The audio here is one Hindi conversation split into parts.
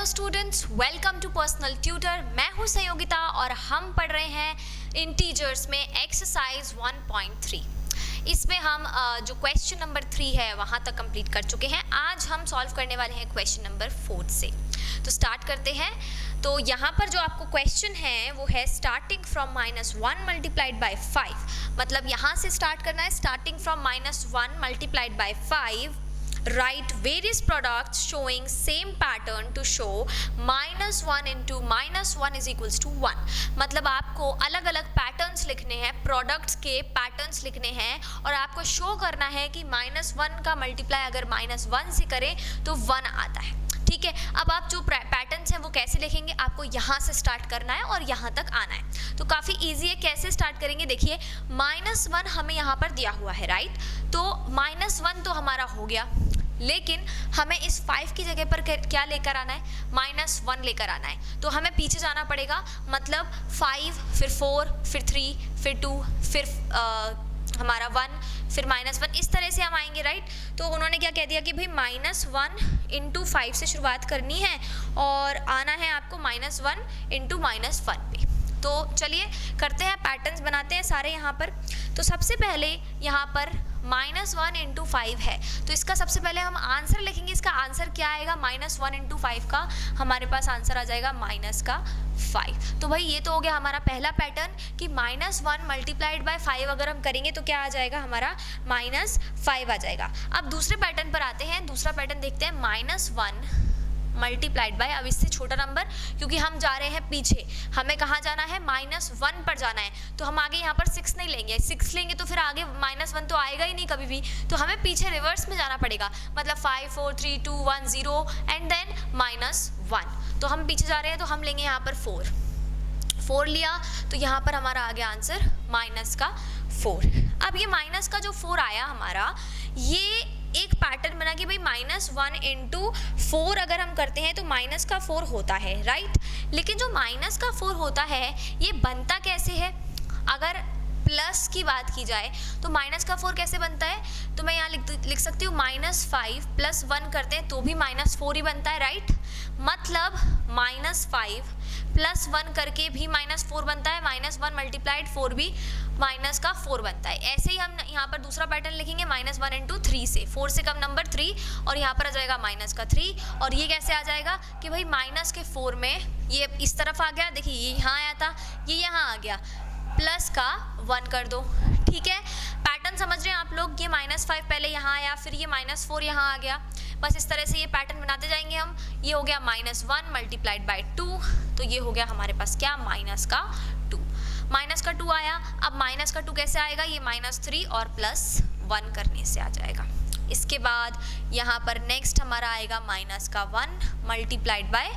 Students, welcome to personal tutor. मैं हूं सहयोगिता और हम पढ़ रहे हैं इंटीजर्स में एक्सरसाइज 1.3। इसमें हम जो क्वेश्चन नंबर 3 है वहां तक कंप्लीट कर चुके हैं। आज हम सॉल्व करने वाले हैं क्वेश्चन नंबर 4 से। तो स्टार्ट करते हैं। तो यहाँ पर जो आपको क्वेश्चन है वो है स्टार्टिंग फ्रॉम -1 मल्टीप्लाइड बाय 5। मतलब यहाँ से स्टार्ट करना है। Starting from -1 multiplied bye 5, write various products showing same pattern to show -1 into -1 is equals to 1। मतलब आपको अलग अलग पैटर्न्स लिखने हैं, प्रोडक्ट्स के पैटर्न्स लिखने हैं और आपको शो करना है कि -1 का मल्टीप्लाई अगर -1 से करें तो 1 आता है। ठीक है, अब आप जो पैटर्न्स हैं वो कैसे लिखेंगे, आपको यहाँ से स्टार्ट करना है और यहाँ तक आना है। तो काफ़ी इजी है। कैसे स्टार्ट करेंगे, देखिए -1 हमें यहाँ पर दिया हुआ है, राइट। तो -1 तो हमारा हो गया, लेकिन हमें इस 5 की जगह पर क्या लेकर आना है, -1 लेकर आना है। तो हमें पीछे जाना पड़ेगा, मतलब 5 फिर 4 फिर 3 फिर 2 फिर हमारा 1 फिर -1, इस तरह से हम आएंगे, राइट। तो उन्होंने क्या कह दिया कि भाई -1 इंटू 5 से शुरुआत करनी है और आना है आपको -1 इंटू -1 पे। तो चलिए करते हैं, पैटर्न्स बनाते हैं सारे यहाँ पर। तो सबसे पहले यहाँ पर -1 इंटू 5 है, तो इसका सबसे पहले हम आंसर लिखेंगे। इसका आंसर क्या आएगा, -1 इंटू 5 का हमारे पास आंसर आ जाएगा -5। तो भाई ये तो हो गया हमारा पहला पैटर्न कि -1 मल्टीप्लाइड बाय 5 अगर हम करेंगे तो क्या आ जाएगा, हमारा -5 आ जाएगा। अब दूसरे पैटर्न पर आते हैं। दूसरा पैटर्न देखते हैं, -1 मल्टीप्लाइड बाय, अब इससे छोटा नंबर, क्योंकि हम जा रहे हैं पीछे, हमें कहाँ जाना है, -1 पर जाना है। तो हम आगे यहाँ पर 6 नहीं लेंगे, 6 लेंगे तो फिर आगे -1 तो आएगा ही नहीं कभी भी। तो हमें पीछे रिवर्स में जाना पड़ेगा, मतलब 5 4 3 2 1 0 एंड देन -1। तो हम पीछे जा रहे हैं तो हम लेंगे यहाँ पर 4 लिया, तो यहाँ पर हमारा आ गया आंसर -4। अब ये माइनस का जो 4 आया हमारा, ये एक पैटर्न बना कि भाई -1 इंटू 4 अगर हम करते हैं तो माइनस का 4 होता है, राइट। लेकिन जो माइनस का 4 होता है ये बनता कैसे है, अगर प्लस की बात की जाए तो माइनस का 4 कैसे बनता है, तो मैं यहाँ लिख सकती हूँ -5 + 1 करते हैं तो भी -4 ही बनता है, राइट। मतलब -5 + 1 करके भी -4 बनता है, -1 मल्टीप्लाइड 4 भी -4 बनता है। ऐसे ही हम यहाँ पर दूसरा पैटर्न लिखेंगे, -1 इंटू 3 से, 4 से कम नंबर 3 और यहाँ पर आ जाएगा -3। और ये कैसे आ जाएगा कि भाई -4 में ये इस तरफ आ गया, देखिए ये यहाँ आया था, ये यहाँ आ गया, प्लस का 1 कर दो। ठीक है, पैटर्न समझ रहे हैं आप लोग। ये -5 पहले यहाँ आया, फिर ये -4 यहाँ आ गया, बस इस तरह से ये पैटर्न बनाते जाएंगे हम। ये हो गया -1 मल्टीप्लाइड बाय 2, तो ये हो गया हमारे पास क्या, -2 आया। अब -2 कैसे आएगा, ये -3 और +1 करने से आ जाएगा। इसके बाद यहाँ पर नेक्स्ट हमारा आएगा -1 मल्टीप्लाइड बाय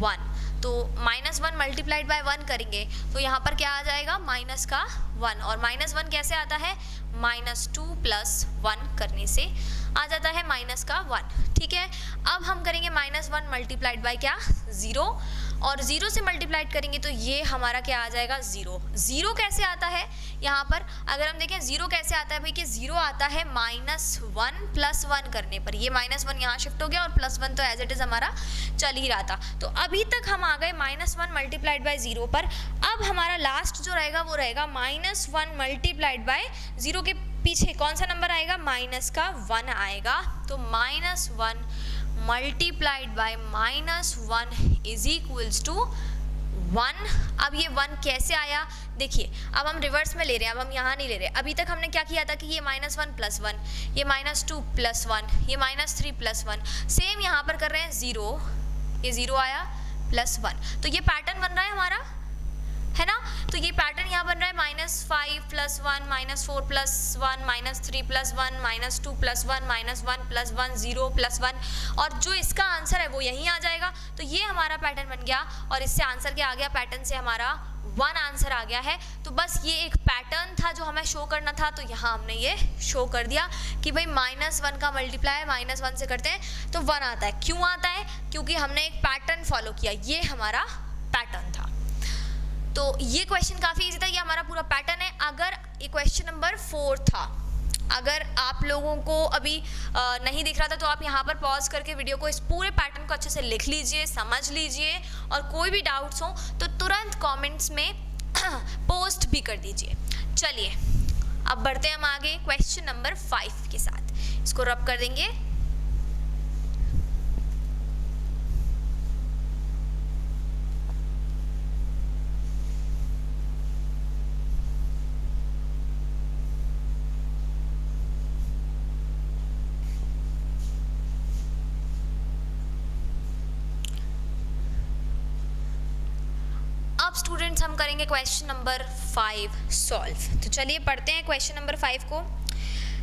1। तो -1 मल्टीप्लाइड बाय 1 करेंगे तो यहाँ पर क्या आ जाएगा, -1। और -1 कैसे आता है, -2 + 1 करने से आ जाता है -1। ठीक है, अब हम करेंगे -1 मल्टीप्लाइड बाय क्या, 0, और 0 से मल्टीप्लाइड करेंगे तो ये हमारा क्या आ जाएगा, 0 कैसे आता है यहाँ पर, अगर हम देखें 0 कैसे आता है भाई, कि 0 आता है -1 + 1 करने पर। ये -1 यहाँ शिफ्ट हो गया और +1 तो एज इट इज़ हमारा चल ही रहा था। तो अभी तक हम आ गए -1 मल्टीप्लाइड बाय 0 पर। अब हमारा लास्ट जो रहेगा वो रहेगा -1 मल्टीप्लाइड बाय 0 के पीछे कौन सा नंबर आएगा, -1 आएगा। तो -1 multiplied by -1 is equals to 1। अब ये 1 कैसे आया, देखिए अब हम रिवर्स में ले रहे हैं, अब हम यहाँ नहीं ले रहे। अभी तक हमने क्या किया था कि ये -1 + 1, ये -2 + 1, ये -3 + 1, सेम यहाँ पर कर रहे हैं 0, ये 0 आया +1। तो ये पैटर्न बन रहा है हमारा, है ना। तो ये पैटर्न यहाँ बन रहा है -5 + 1 -4 + 1 -3 + 1 -2 + 1 -1 + 1 0 + 1, और जो इसका आंसर है वो यहीं आ जाएगा। तो ये हमारा पैटर्न बन गया और इससे आंसर क्या आ गया, पैटर्न से हमारा 1 आंसर आ गया है। तो बस ये एक पैटर्न था जो हमें शो करना था, तो यहाँ हमने ये शो कर दिया कि भाई -1 का मल्टीप्लाई -1 से करते हैं तो 1 आता है। क्यों आता है, क्योंकि हमने एक पैटर्न फॉलो किया, ये हमारा पैटर्न था। तो ये क्वेश्चन काफ़ी इजी था, ये हमारा पूरा पैटर्न है। अगर ये क्वेश्चन नंबर 4 था अगर आप लोगों को अभी नहीं दिख रहा था तो आप यहाँ पर पॉज करके वीडियो को, इस पूरे पैटर्न को अच्छे से लिख लीजिए, समझ लीजिए, और कोई भी डाउट्स हो तो तुरंत कमेंट्स में पोस्ट भी कर दीजिए। चलिए अब बढ़ते हैं हम आगे क्वेश्चन नंबर 5 के साथ। इसको रब कर देंगे। अब स्टूडेंट्स हम करेंगे क्वेश्चन नंबर 5 सॉल्व। तो चलिए पढ़ते हैं क्वेश्चन नंबर 5 को।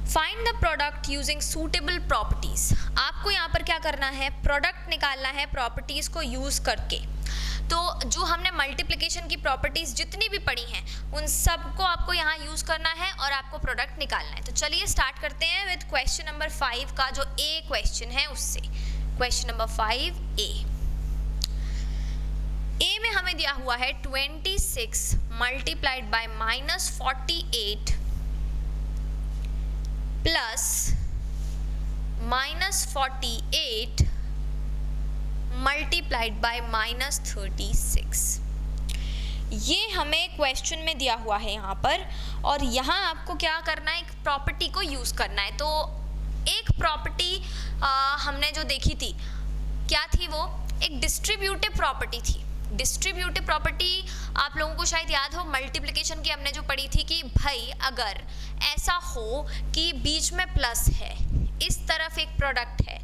Find the product using suitable properties. आपको यहाँ पर क्या करना है, प्रोडक्ट निकालना है प्रॉपर्टीज को यूज करके। तो जो हमने मल्टीप्लिकेशन की प्रॉपर्टीज जितनी भी पढ़ी हैं उन सबको आपको यहाँ यूज करना है और आपको प्रोडक्ट निकालना है। तो चलिए स्टार्ट करते हैं विद क्वेश्चन नंबर 5 का जो ए क्वेश्चन है उससे। क्वेश्चन नंबर 5 ए में हमें दिया हुआ है 26 multiplied by -48 plus -48 multiplied by -36। ये हमें क्वेश्चन में दिया हुआ है यहाँ पर, और यहाँ आपको क्या करना है, एक प्रॉपर्टी को यूज करना है। तो एक प्रॉपर्टी हमने जो देखी थी, क्या थी वो, एक डिस्ट्रीब्यूटिव प्रॉपर्टी थी। डिस्ट्रीब्यूटिव प्रॉपर्टी आप लोगों को शायद याद हो, मल्टीप्लिकेशन की हमने जो पढ़ी थी कि भाई अगर ऐसा हो कि बीच में प्लस है, इस तरफ एक प्रोडक्ट है,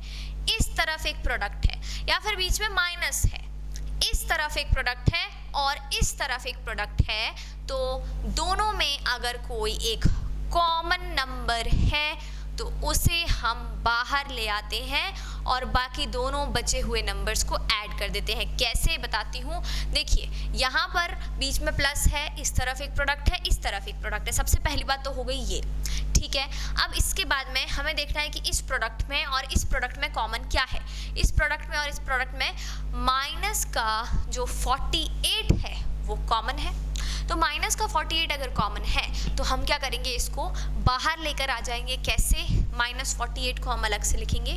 इस तरफ एक प्रोडक्ट है, या फिर बीच में माइनस है, इस तरफ एक प्रोडक्ट है और इस तरफ एक प्रोडक्ट है, तो दोनों में अगर कोई एक कॉमन नंबर है तो उसे हम बाहर ले आते हैं और बाकी दोनों बचे हुए नंबर्स को ऐड कर देते हैं। कैसे बताती हूँ, देखिए यहाँ पर बीच में प्लस है, इस तरफ एक प्रोडक्ट है, इस तरफ एक प्रोडक्ट है। सबसे पहली बात तो हो गई ये, ठीक है। अब इसके बाद में हमें देखना है कि इस प्रोडक्ट में और इस प्रोडक्ट में कॉमन क्या है। इस प्रोडक्ट में और इस प्रोडक्ट में माइनस का जो 48 है वो कॉमन है। तो माइनस का 48 अगर कॉमन है तो हम क्या करेंगे, इसको बाहर लेकर आ जाएंगे। कैसे, -48 को हम अलग से लिखेंगे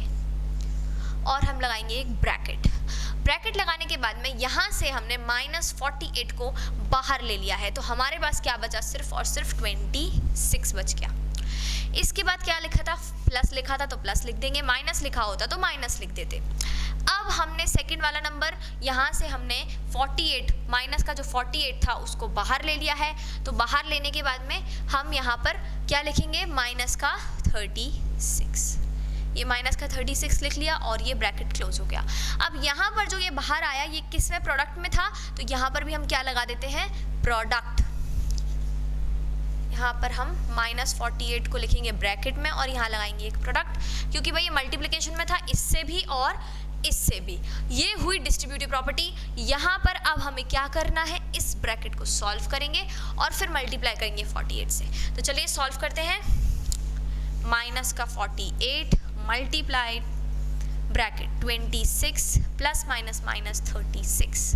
और हम लगाएंगे एक ब्रैकेट। ब्रैकेट लगाने के बाद में यहाँ से हमने -48 को बाहर ले लिया है, तो हमारे पास क्या बचा, सिर्फ और सिर्फ 26 बच गया। इसके बाद क्या लिखा था, प्लस लिखा था तो प्लस लिख देंगे, माइनस लिखा होता तो माइनस लिख देते। अब हमने सेकंड वाला नंबर, यहाँ से हमने 48 माइनस का जो 48 था उसको बाहर ले लिया है। तो बाहर लेने के बाद में हम यहाँ पर क्या लिखेंगे, माइनस का 36। ये माइनस का 36 लिख लिया और ये ब्रैकेट क्लोज हो गया। अब यहाँ पर जो ये बाहर आया ये किस में, प्रोडक्ट में था, तो यहाँ पर भी हम क्या लगा देते हैं, प्रोडक्ट। यहाँ पर हम -48 को लिखेंगे ब्रैकेट में और यहाँ लगाएंगे एक प्रोडक्ट, क्योंकि भाई ये मल्टीप्लिकेशन में था, इससे भी और इससे भी। ये हुई डिस्ट्रीब्यूटिव प्रॉपर्टी। यहाँ पर अब हमें क्या करना है, इस ब्रैकेट को सॉल्व करेंगे और फिर मल्टीप्लाई करेंगे 48 से। तो चलिए सॉल्व करते हैं। माइनस का 48 multiplied bracket 26 plus minus -36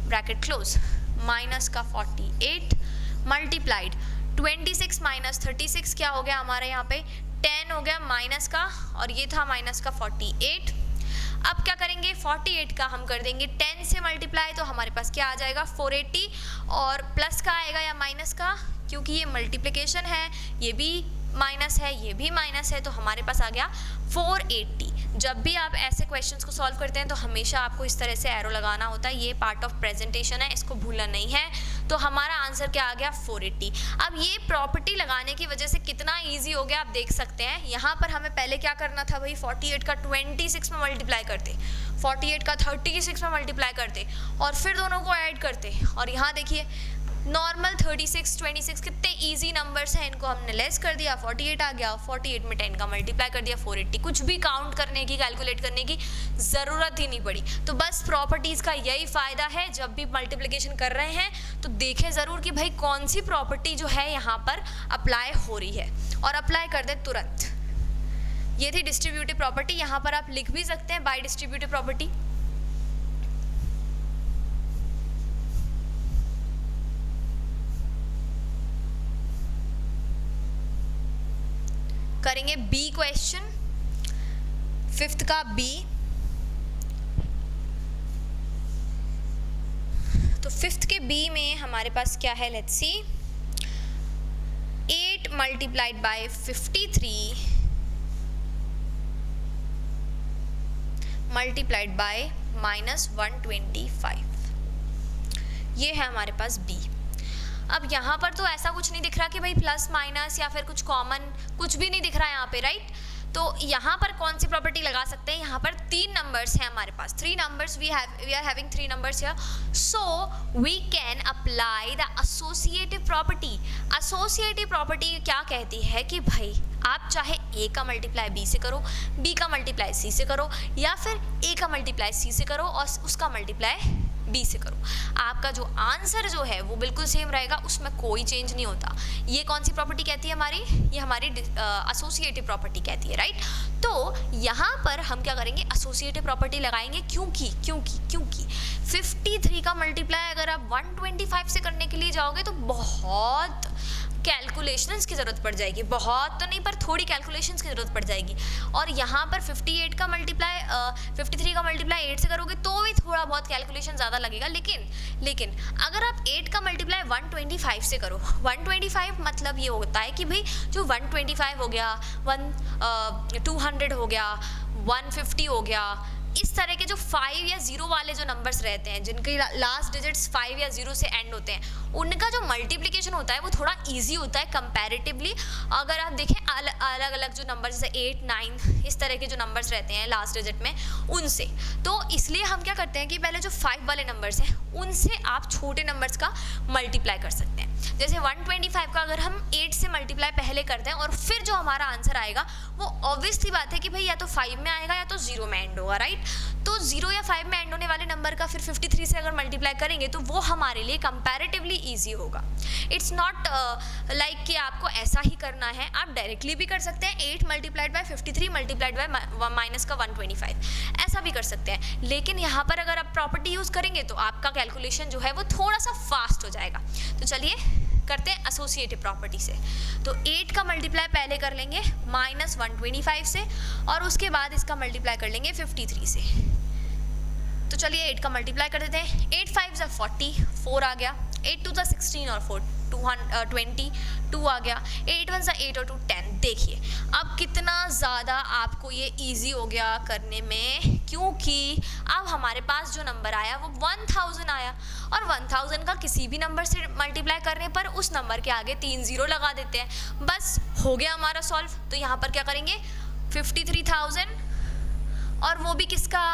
bracket close, minus का 48 मल्टीप्लाइड 26 माइनस 36 क्या हो गया हमारे यहाँ पे, 10 हो गया माइनस का, और ये था माइनस का 48। अब क्या करेंगे, 48 का हम कर देंगे 10 से मल्टीप्लाई, तो हमारे पास क्या आ जाएगा 480, और प्लस का आएगा या माइनस का, क्योंकि ये मल्टीप्लिकेशन है, ये भी माइनस है, ये भी माइनस है, तो हमारे पास आ गया 480। जब भी आप ऐसे क्वेश्चंस को सॉल्व करते हैं तो हमेशा आपको इस तरह से एरो लगाना होता है, ये पार्ट ऑफ प्रेजेंटेशन है, इसको भूलना नहीं है। तो हमारा आंसर क्या आ गया 480। अब ये प्रॉपर्टी लगाने की वजह से कितना ईजी हो गया आप देख सकते हैं। यहाँ पर हमें पहले क्या करना था भाई, 48 का 26 में मल्टीप्लाई करते, 48 का 36 में मल्टीप्लाई करते और फिर दोनों को ऐड करते, और यहाँ देखिए नॉर्मल 36, 26 कितने इजी नंबर्स हैं, इनको हमने लेस कर दिया, 48 आ गया, 48 में 10 का मल्टीप्लाई कर दिया 480। कुछ भी काउंट करने की, कैलकुलेट करने की ज़रूरत ही नहीं पड़ी। तो बस प्रॉपर्टीज़ का यही फ़ायदा है, जब भी मल्टीप्लिकेशन कर रहे हैं तो देखें ज़रूर कि भाई कौन सी प्रॉपर्टी जो है यहाँ पर अप्लाई हो रही है, और अप्लाई कर दें तुरंत। ये थी डिस्ट्रीब्यूटिव प्रॉपर्टी, यहाँ पर आप लिख भी सकते हैं बाय डिस्ट्रीब्यूटिव प्रॉपर्टी। करेंगे बी क्वेश्चन, फिफ्थ का बी। तो फिफ्थ के बी में हमारे पास क्या है, let's see. 8 multiplied by 53 multiplied by -125, ये है हमारे पास बी। अब यहाँ पर तो ऐसा कुछ नहीं दिख रहा कि भाई प्लस माइनस या फिर कुछ कॉमन, कुछ भी नहीं दिख रहा है यहाँ पे, राइट। तो यहाँ पर कौन सी प्रॉपर्टी लगा सकते हैं, यहाँ पर 3 नंबर्स हैं हमारे पास, 3 numbers, we are having 3 numbers here, so we can apply the associative property. Associative property क्या कहती है कि भाई आप चाहे ए का मल्टीप्लाई बी से करो, बी का मल्टीप्लाई सी से करो, या फिर ए का मल्टीप्लाई सी से करो और उसका मल्टीप्लाई बी से करो, आपका जो आंसर जो है वो बिल्कुल सेम रहेगा, उसमें कोई चेंज नहीं होता। ये कौन सी प्रॉपर्टी कहती है हमारी, ये हमारी एसोसिएटिव प्रॉपर्टी कहती है, राइट। तो यहाँ पर हम क्या करेंगे, एसोसिएटिव प्रॉपर्टी लगाएंगे, क्योंकि 53 का मल्टीप्लाई अगर आप 125 से करने के लिए जाओगे तो बहुत कैलकुलेशंस की ज़रूरत पड़ जाएगी, बहुत तो नहीं पर थोड़ी कैलकुलेशंस की ज़रूरत पड़ जाएगी। और यहाँ पर 53 का मल्टीप्लाई 8 से करोगे तो भी थोड़ा बहुत कैलकुलेशन ज़्यादा लगेगा, लेकिन अगर आप 8 का मल्टीप्लाई 125 से करो, 125 मतलब ये होता है कि भाई जो 125 हो गया, 200 हो गया, 150 हो गया, इस तरह के जो 5 या 0 वाले जो नंबर्स रहते हैं, जिनके लास्ट डिजिट्स 5 या 0 से एंड होते हैं, उनका जो मल्टीप्लिकेशन होता है वो थोड़ा इजी होता है कंपैरेटिवली। अगर आप देखें अलग अलग जो नंबर्स जैसे 8, 9 इस तरह के जो नंबर्स रहते हैं लास्ट डिजिट में, उनसे, तो इसलिए हम क्या करते हैं कि पहले जो 5 वाले नंबर्स हैं उनसे आप छोटे नंबर्स का मल्टीप्लाई कर सकते हैं। जैसे 125 का अगर हम 8 से मल्टीप्लाई पहले करते हैं और फिर जो हमारा आंसर आएगा वो ऑब्वियसली बात है कि भाई या तो 5 में आएगा या तो 0 में एंड होगा, राइट। तो 0 या 5 में एंड होने वाले नंबर का फिर 53 से अगर मल्टीप्लाई करेंगे तो वो हमारे लिए कंपैरेटिवली इजी होगा। इट्स नॉट लाइक कि आपको ऐसा ही करना है, आप डायरेक्टली भी कर सकते हैं 8 multiplied by 53 multiplied by minus का 125, ऐसा भी कर सकते हैं। लेकिन यहाँ पर अगर आप प्रॉपर्टी यूज़ करेंगे तो आपका कैलकुलेशन जो है वो थोड़ा सा फास्ट हो जाएगा। तो चलिए करते हैं एसोसिएटिव प्रॉपर्टी से। तो 8 का मल्टीप्लाई पहले कर लेंगे -125 से और उसके बाद इसका मल्टीप्लाई कर लेंगे 53 से। तो चलिए 8 का मल्टीप्लाई कर देते हैं। 8 5 40, 4 आ गया, 8 2 16 और 4 20, 2 आ गया, 8 1 8 और 2 10। देखिए अब कितना ज़्यादा आपको ये इजी हो गया करने में, क्योंकि अब हमारे पास जो नंबर आया वो 1000 आया और 1000 का किसी भी नंबर से मल्टीप्लाई करने पर उस नंबर के आगे 3 0 लगा देते हैं, बस हो गया हमारा सॉल्व। तो यहाँ पर क्या करेंगे 53,000 और वो भी किसका,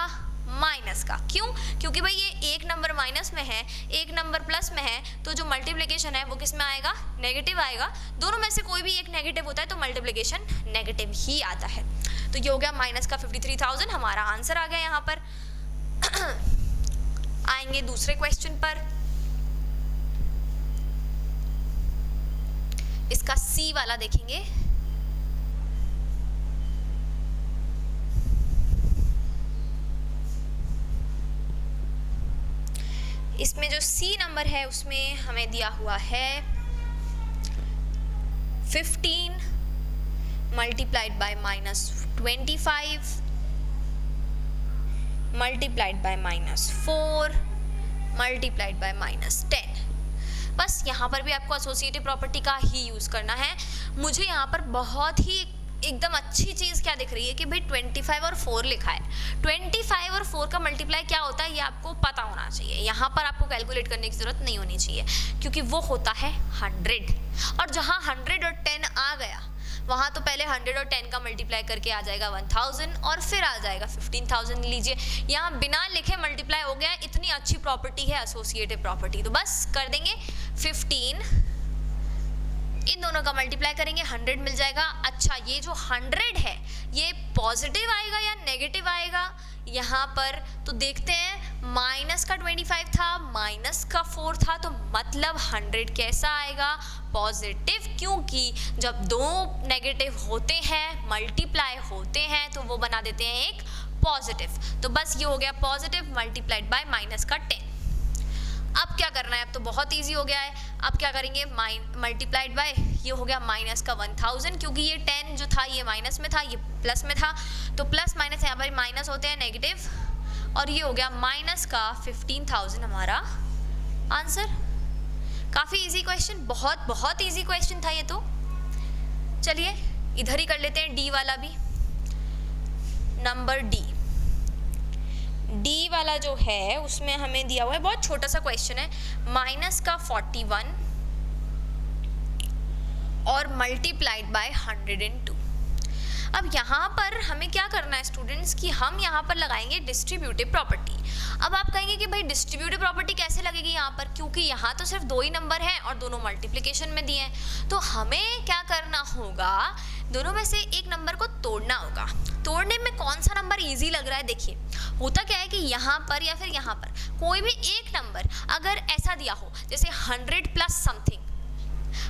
माइनस का। क्यों, क्योंकि भाई ये एक नंबर माइनस में है, एक नंबर प्लस में है, तो जो मल्टीप्लिकेशन है वो किस में आएगा, नेगेटिव आएगा। दोनों में से कोई भी एक नेगेटिव होता है तो मल्टीप्लिकेशन नेगेटिव ही आता है। तो ये हो गया माइनस का 53,000, हमारा आंसर आ गया। यहाँ पर आएंगे दूसरे क्वेश्चन पर, इसका सी वाला देखेंगे। इसमें जो सी नंबर है उसमें हमें दिया हुआ है 15 multiplied by -25 multiplied by -4 multiplied by -10। बस यहाँ पर भी आपको एसोसिएटिव प्रॉपर्टी का ही यूज़ करना है। मुझे यहाँ पर बहुत ही एकदम अच्छी चीज़ क्या दिख रही है कि भाई 25 और 4 लिखा है। 25 और 4 का मल्टीप्लाई क्या होता है ये आपको पता होना चाहिए। यहाँ पर आपको कैलकुलेट करने की ज़रूरत नहीं होनी चाहिए, क्योंकि वो होता है 100। और जहाँ 100 और 10 आ गया वहाँ तो पहले 100 और 10 का मल्टीप्लाई करके आ जाएगा 1000 और फिर आ जाएगा 15,000। लीजिए यहाँ बिना लिखे मल्टीप्लाई हो गया। इतनी अच्छी प्रॉपर्टी है एसोसिएटिव प्रॉपर्टी। तो बस कर देंगे 15, इन दोनों का मल्टीप्लाई करेंगे 100 मिल जाएगा। अच्छा ये जो 100 है ये पॉजिटिव आएगा या नेगेटिव आएगा यहाँ पर, तो देखते हैं। माइनस का 25 था, माइनस का 4 था, तो मतलब 100 कैसा आएगा, पॉजिटिव। क्योंकि जब दो नेगेटिव होते हैं मल्टीप्लाई होते हैं तो वो बना देते हैं एक पॉजिटिव। तो बस ये हो गया पॉजिटिव मल्टीप्लाइड बाय माइनस का 10। अब क्या करना है, अब तो बहुत ईजी हो गया है। अब क्या करेंगे, मल्टीप्लाइड बाय, ये हो गया माइनस का 1000, क्योंकि ये 10 जो था ये माइनस में था, ये प्लस में था, तो प्लस माइनस यहाँ पर माइनस होते हैं नेगेटिव, और ये हो गया माइनस का 15,000 हमारा आंसर। काफ़ी इजी क्वेश्चन, बहुत बहुत इजी क्वेश्चन था ये तो। चलिए इधर ही कर लेते हैं डी वाला भी। नंबर डी वाला जो है उसमें हमें दिया हुआ है, बहुत छोटा सा क्वेश्चन है, माइनस का 41 और मल्टीप्लाइड बाय 102। अब यहाँ पर हमें क्या करना है स्टूडेंट्स कि हम यहाँ पर लगाएंगे डिस्ट्रीब्यूटिव प्रॉपर्टी। अब आप कहेंगे कि भाई डिस्ट्रीब्यूटिव प्रॉपर्टी कैसे लगेगी यहाँ पर, क्योंकि यहाँ तो सिर्फ 2 ही नंबर हैं और दोनों मल्टीप्लिकेशन में दिए हैं, तो हमें क्या करना होगा, दोनों में से एक नंबर को तोड़ना होगा। तोड़ने में कौन सा नंबर इजी लग रहा है, देखिए होता क्या है कि यहाँ पर या फिर यहाँ पर कोई भी एक नंबर अगर ऐसा दिया हो, जैसे 100 प्लस समथिंग,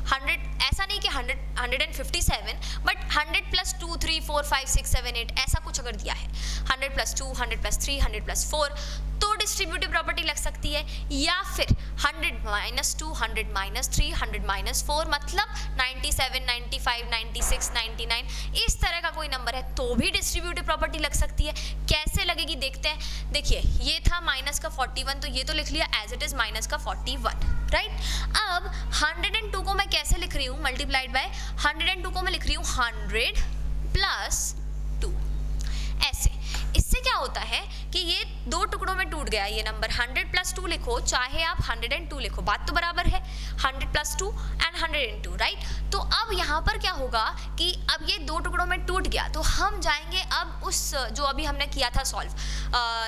100 ऐसा नहीं कि 157, बट 100 प्लस 2 3 4 5 6 7 8 ऐसा कुछ अगर दिया है, 100 प्लस 2 100 प्लस 3 100 प्लस 4, तो डिस्ट्रीब्यूटिव प्रॉपर्टी लग सकती है। या फिर 100 माइनस 2 100 माइनस 3 100 माइनस 4, मतलब 97 95 96 99 इस तरह का कोई नंबर है तो भी डिस्ट्रीब्यूटिव प्रॉपर्टी लग सकती है। कैसे लगेगी देखते हैं। देखिए ये था माइनस का 41, तो ये तो लिख लिया एज इट इज माइनस का 41, राइट। अब 102 को मैं कैसे लिख रही हूँ, मल्टीप्लाइड बाय 102 को मैं लिख रही हूँ 100 प्लस 2, ऐसे। इससे क्या होता है कि ये 2 टुकड़ों में टूट गया ये नंबर। 100 प्लस 2 लिखो चाहे आप 102 लिखो, बात तो बराबर है, 100 प्लस 2 एंड 102, राइट। तो अब यहाँ पर क्या होगा कि अब ये 2 टुकड़ों में टूट गया, तो हम जाएंगे अब उस जो अभी हमने किया था सॉल्व,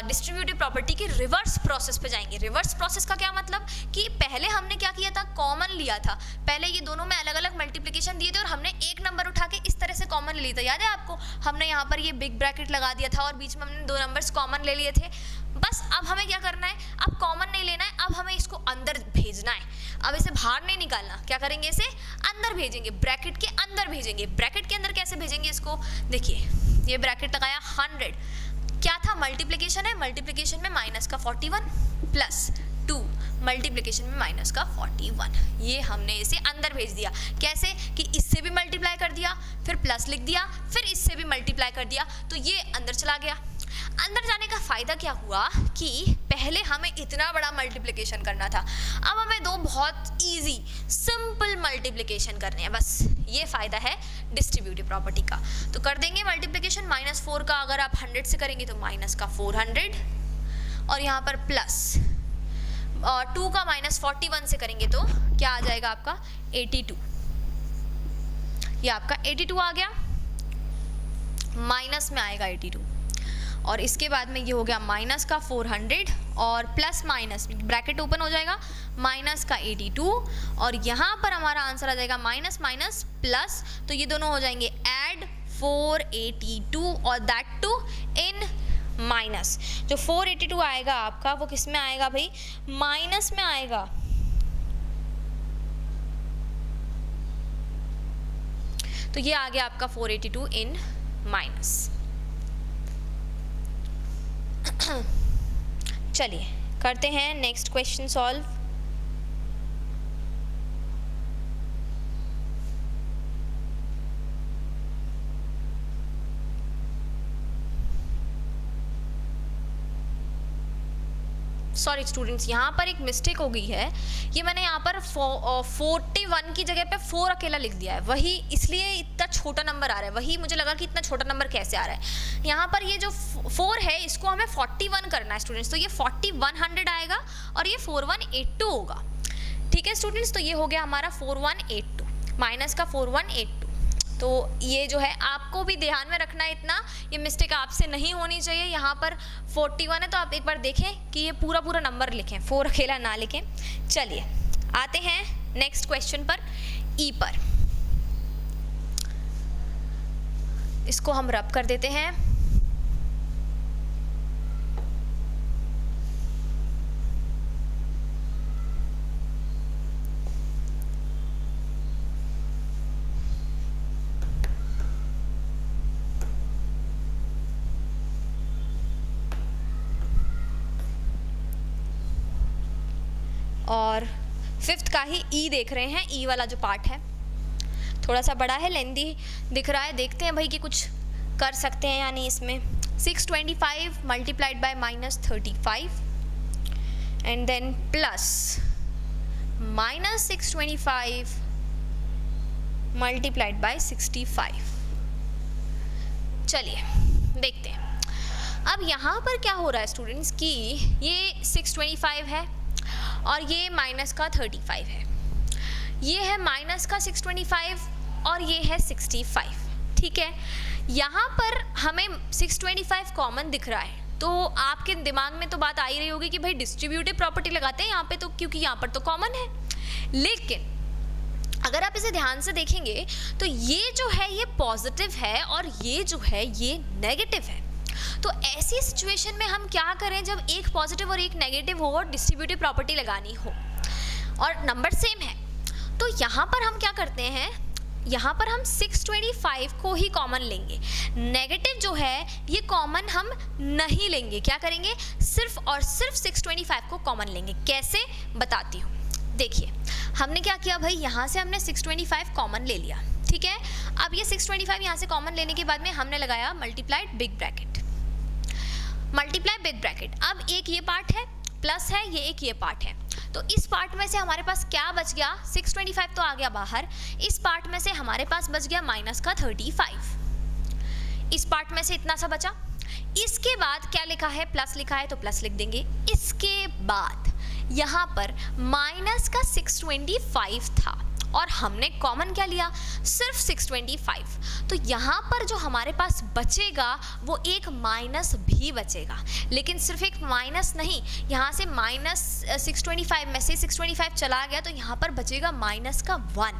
डिस्ट्रीब्यूटिव प्रॉपर्टी की रिवर्स प्रोसेस पे जाएंगे। रिवर्स प्रोसेस का क्या मतलब कि पहले हमने क्या किया था, कॉमन लिया था। पहले ये दोनों में अलग अलग मल्टीप्लिकेशन दिए थे और हमने एक नंबर उठा के इस तरह से कॉमन ले लिया था, याद है आपको। हमने यहाँ पर ये बिग ब्रैकेट लगा दिया था और बीच में हमने 2 नंबर्स कॉमन ले लिए थे। बस अब हमें क्या करना है, अब कॉमन नहीं लेना है, अब हमें इसको अंदर भेजना है। अब इसे बाहर नहीं निकालना, क्या करेंगे, इसे अंदर भेजेंगे, ब्रैकेट के अंदर भेजेंगे। ब्रैकेट के अंदर कैसे भेजेंगे इसको, देखिए ये ब्रैकेट लगाया, 100 क्या था, मल्टीप्लिकेशन है, मल्टीप्लिकेशन में माइनस का 41 प्लस 2 मल्टीप्लिकेशन में माइनस का 41, ये हमने इसे अंदर भेज दिया। कैसे कि इससे भी मल्टीप्लाई कर दिया, फिर प्लस लिख दिया, फिर इससे भी मल्टीप्लाई कर दिया, तो ये अंदर चला गया। अंदर जाने का फ़ायदा क्या हुआ कि पहले हमें इतना बड़ा मल्टीप्लिकेशन करना था, अब हमें 2 बहुत इजी सिंपल मल्टीप्लिकेशन करने हैं, बस ये फ़ायदा है डिस्ट्रीब्यूटिव प्रॉपर्टी का। तो कर देंगे मल्टीप्लिकेशन, -4 का अगर आप 100 से करेंगे तो माइनस का 400, और यहाँ पर प्लस 2 का -41 से करेंगे तो क्या आ जाएगा आपका 82, ये आपका 82 आ गया, माइनस में आएगा 82, और इसके बाद में ये हो गया माइनस का 400 और प्लस माइनस ब्रैकेट ओपन हो जाएगा, माइनस का 82, और यहाँ पर हमारा आंसर आ जाएगा माइनस माइनस प्लस, तो ये दोनों हो जाएंगे ऐड 482 और दैट टू इन माइनस। जो 482 आएगा आपका वो किस में आएगा भाई, माइनस में आएगा। तो ये आ गया आपका 482 इन माइनस। चलिए करते हैं next question solve. Sorry students, यहाँ पर एक मिस्टेक हो गई है, ये मैंने यहाँ पर 41 की जगह पे 4 अकेला लिख दिया है, वही इसलिए इतना छोटा नंबर आ रहा है। वही मुझे लगा कि इतना छोटा नंबर कैसे आ रहा है। यहाँ पर ये जो 4 है इसको हमें 41 करना है स्टूडेंट्स, तो ये 4100 आएगा और ये 4182 होगा। ठीक है स्टूडेंट्स, तो ये हो गया हमारा 4182 माइनस का 4182। तो ये जो है आपको भी ध्यान में रखना है, इतना ये मिस्टेक आपसे नहीं होनी चाहिए। यहाँ पर 41 है तो आप एक बार देखें कि ये पूरा पूरा नंबर लिखें, 4 अकेला ना लिखें। चलिए आते हैं नेक्स्ट क्वेश्चन पर, ई पर। इसको हम रब कर देते हैं। और फिफ्थ का ही ई देख रहे हैं, ई वाला जो पार्ट है थोड़ा सा बड़ा है, लेंदी दिख रहा है। देखते हैं भाई कि कुछ कर सकते हैं या नहीं इसमें। 625 multiplied by -35 and then plus -625 multiplied by 65। चलिए देखते हैं। अब यहाँ पर क्या हो रहा है स्टूडेंट्स कि ये 625 है और ये माइनस का 35 है, ये है माइनस का 625 और ये है 65, ठीक है। यहाँ पर हमें 625 कॉमन दिख रहा है, तो आपके दिमाग में तो बात आ ही रही होगी कि भाई डिस्ट्रीब्यूटिव प्रॉपर्टी लगाते हैं यहाँ पे, तो क्योंकि यहाँ पर तो कॉमन है। लेकिन अगर आप इसे ध्यान से देखेंगे तो ये जो है ये पॉजिटिव है और ये जो है ये नेगेटिव है। तो ऐसी सिचुएशन में हम क्या करें जब एक पॉजिटिव और एक नेगेटिव हो और डिस्ट्रीब्यूटिव प्रॉपर्टी लगानी हो और नंबर सेम है, तो यहाँ पर हम क्या करते हैं, यहाँ पर हम 625 को ही कॉमन लेंगे। नेगेटिव जो है ये कॉमन हम नहीं लेंगे, क्या करेंगे, सिर्फ और सिर्फ 625 को कॉमन लेंगे। कैसे बताती हूँ, देखिए हमने क्या किया भाई, यहाँ से हमने 625 कॉमन ले लिया, ठीक है। अब ये 625 यहाँ से कॉमन लेने के बाद में हमने लगाया multiplied big bracket, multiply big bracket. अब एक ये पार्ट है प्लस है, ये एक ये पार्ट है, तो इस पार्ट में से हमारे पास क्या बच गया, 625 तो आ गया बाहर, इस पार्ट में से हमारे पास बच गया माइनस का 35, इस पार्ट में से इतना सा बचा। इसके बाद क्या लिखा है, प्लस लिखा है तो प्लस लिख देंगे। इसके बाद यहाँ पर माइनस का 625 था और हमने कॉमन क्या लिया, सिर्फ 625, तो यहाँ पर जो हमारे पास बचेगा वो एक माइनस भी बचेगा, लेकिन सिर्फ एक माइनस नहीं, यहाँ से माइनस 625 में से 625 चला गया तो यहाँ पर बचेगा माइनस का 1।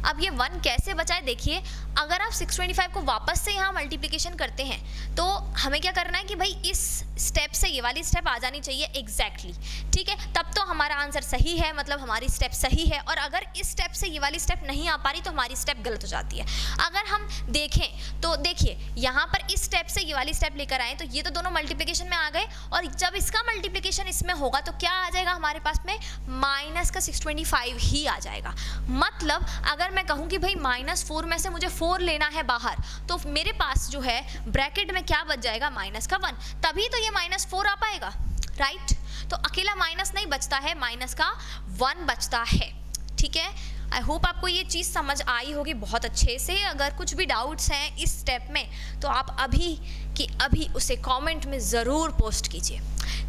अब ये 1 कैसे बचा है देखिए, अगर आप 625 को वापस से यहाँ मल्टीप्लिकेशन करते हैं तो हमें क्या करना है कि भाई इस स्टेप से ये वाली स्टेप आ जानी चाहिए एग्जैक्टली, ठीक है, तब तो हमारा आंसर सही है, मतलब हमारी स्टेप सही है। और अगर इस स्टेप से ये वाली स्टेप नहीं आ पा रही तो हमारी स्टेप गलत हो जाती है। अगर हम देखें तो देखिए यहाँ पर इस स्टेप से ये वाली स्टेप लेकर आए तो ये तो दोनों मल्टीप्लिकेशन में आ गए, और जब इसका मल्टीप्लिकेशन इसमें होगा तो क्या आ जाएगा हमारे पास में, माइनस का 625 ही आ जाएगा। मतलब अगर मैं कहूँ कि भाई -4 में से मुझे 4 लेना है बाहर, तो मेरे पास जो है ब्रैकेट में क्या बच जाएगा, माइनस का 1, तभी तो ये -4 आ पाएगा, राइट। तो अकेला माइनस नहीं बचता है, माइनस का 1 बचता है, ठीक है। आई होप आपको ये चीज़ समझ आई होगी बहुत अच्छे से। अगर कुछ भी डाउट्स हैं इस स्टेप में तो आप अभी कि अभी उसे कमेंट में ज़रूर पोस्ट कीजिए।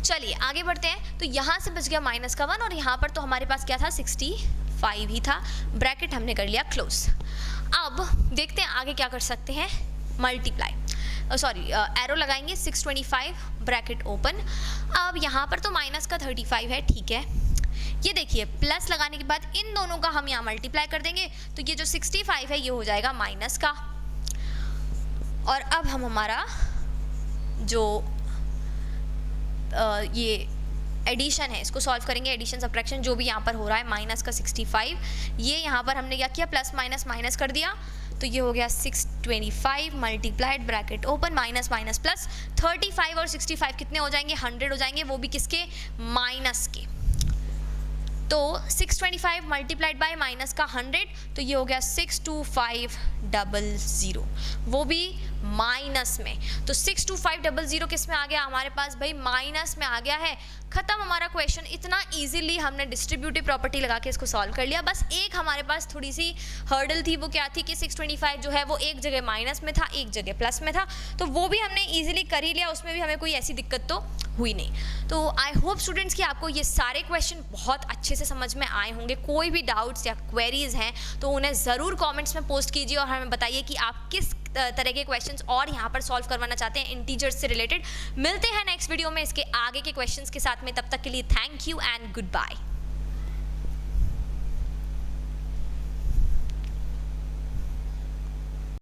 चलिए आगे बढ़ते हैं। तो यहाँ से बच गया माइनस का 1 और यहाँ पर तो हमारे पास क्या था, 65 ही था, ब्रैकेट हमने कर लिया क्लोज। अब देखते हैं आगे क्या कर सकते हैं, मल्टीप्लाई एरो लगाएंगे, 625 ब्रैकेट ओपन। अब यहाँ पर तो माइनस का 35 है, ठीक है। ये देखिए प्लस लगाने के बाद इन दोनों का हम यहाँ मल्टीप्लाई कर देंगे तो ये जो 65 है ये हो जाएगा माइनस का। और अब हम हमारा जो ये एडिशन है इसको सॉल्व करेंगे, एडिशन सब्ट्रैक्शन जो भी यहाँ पर हो रहा है, माइनस का 65, ये यहाँ पर हमने क्या किया, प्लस माइनस माइनस कर दिया, तो ये हो गया 625 multiplied bracket open, minus minus plus, 35 और 65 कितने हो जाएंगे, 100 हो जाएंगे, वो भी किसके, माइनस के। तो 625 मल्टीप्लाइड बाय माइनस का 100, तो ये हो गया 62500, वो भी माइनस में। तो 62500 किस में आ गया हमारे पास, भाई माइनस में आ गया है। खत्म हमारा क्वेश्चन। इतना इजीली हमने डिस्ट्रीब्यूटिव प्रॉपर्टी लगा के इसको सॉल्व कर लिया। बस एक हमारे पास थोड़ी सी हर्डल थी, वो क्या थी कि 625 जो है वो एक जगह माइनस में था, एक जगह प्लस में था, तो वो भी हमने इजीली कर ही लिया, उसमें भी हमें कोई ऐसी दिक्कत तो हुई नहीं। तो आई होप स्टूडेंट्स कि आपको ये सारे क्वेश्चन बहुत अच्छे से समझ में आए होंगे। कोई भी डाउट्स या क्वेरीज हैं तो उन्हें ज़रूर कमेंट्स में पोस्ट कीजिए और हमें बताइए कि आप किस तरह के क्वेश्चंस और यहाँ पर सॉल्व करवाना चाहते हैं इंटीजर्स से रिलेटेड। मिलते हैं नेक्स्ट वीडियो में इसके आगे के क्वेश्चंस के साथ में, तब तक के लिए thank you and good bye.